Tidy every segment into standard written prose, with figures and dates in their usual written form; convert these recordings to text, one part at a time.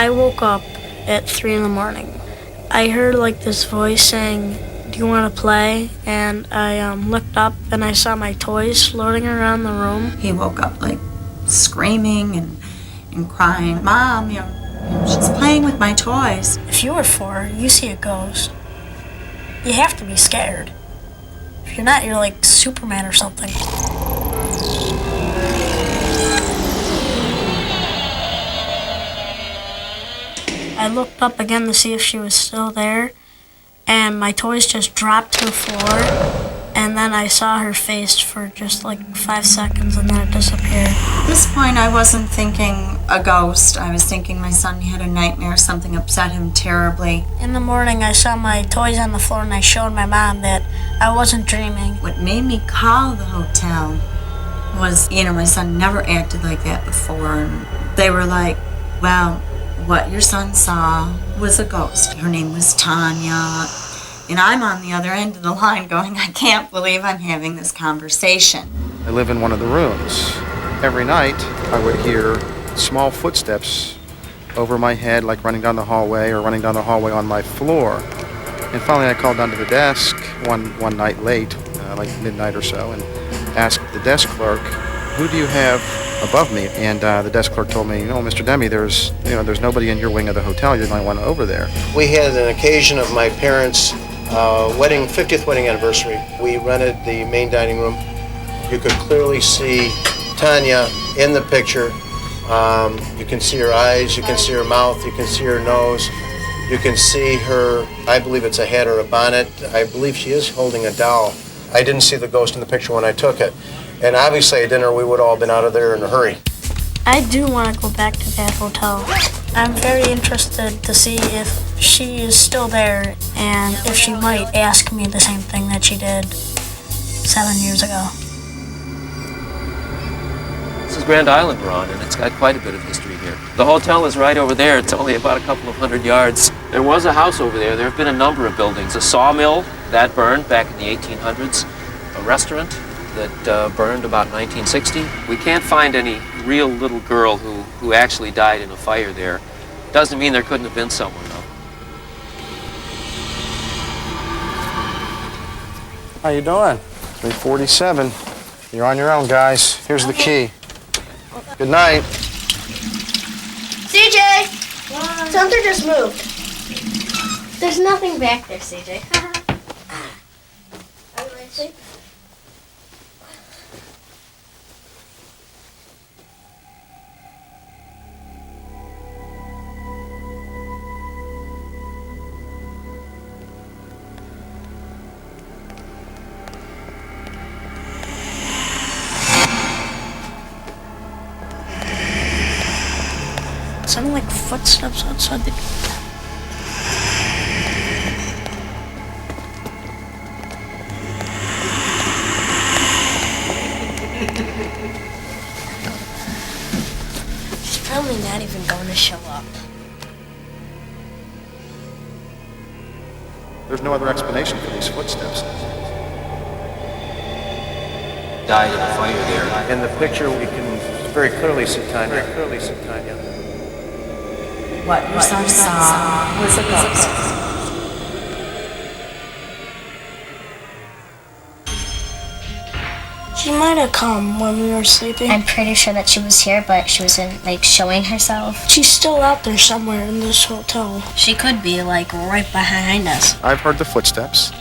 I woke up at 3 in the morning. I heard like this voice saying, "Do you want to play?" And I looked up and I saw my toys floating around the room. He woke up like screaming and crying, "Mom, she's playing with my toys." If you were 4, you see a ghost, you have to be scared. If you're not, you're like Superman or something. I looked up again to see if she was still there, and my toys just dropped to the floor, and then I saw her face for just like 5 seconds, and then it disappeared. At this point, I wasn't thinking a ghost. I was thinking my son had a nightmare, something upset him terribly. In the morning, I saw my toys on the floor, and I showed my mom that I wasn't dreaming. What made me call the hotel was, my son never acted like that before. And they were like, "Well, what your son saw was a ghost. Her name was Tanya." And I'm on the other end of the line going, I can't believe I'm having this conversation. I live in one of the rooms. Every night, I would hear small footsteps over my head, like running down the hallway or running down the hallway on my floor. And finally, I called down to the desk one night late, like midnight or so, and asked the desk clerk, "Who do you have above me?" And the desk clerk told me, "Mr. Demme, there's nobody in your wing of the hotel. You might want to over there." We had an occasion of my parents' 50th wedding anniversary. We rented the main dining room. You could clearly see Tanya in the picture. You can see her eyes, you can see her mouth, you can see her nose. You can see her, I believe it's a hat or a bonnet. I believe she is holding a doll. I didn't see the ghost in the picture when I took it. And obviously at dinner we would all have been out of there in a hurry. I do want to go back to that hotel. I'm very interested to see if she is still there and if she might ask me the same thing that she did 7 years ago. This is Grand Island we're on, and it's got quite a bit of history here. The hotel is right over there. It's only about a couple of 100 yards. There was a house over there. There have been a number of buildings. A sawmill, that burned back in the 1800s. A restaurant that burned about 1960. We can't find any real little girl who actually died in a fire there. Doesn't mean there couldn't have been someone, though. How you doing? 347. You're on your own, guys. Here's the key. Good night. CJ! Something just moved. There's nothing back there, CJ. Sounded like footsteps outside the door. She's probably not even going to show up. There's no other explanation for these footsteps. Died in a fire there. In the picture we can very clearly see Tanya. What your son saw was a ghost. She might have come when we were sleeping. I'm pretty sure that she was here, but she wasn't, showing herself. She's still out there somewhere in this hotel. She could be, right behind us. I've heard the footsteps.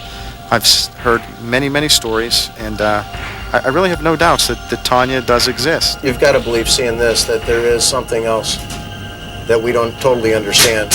I've heard many, many stories, and I really have no doubts that Tanya does exist. You've got to believe, seeing this, that there is something else that we don't totally understand.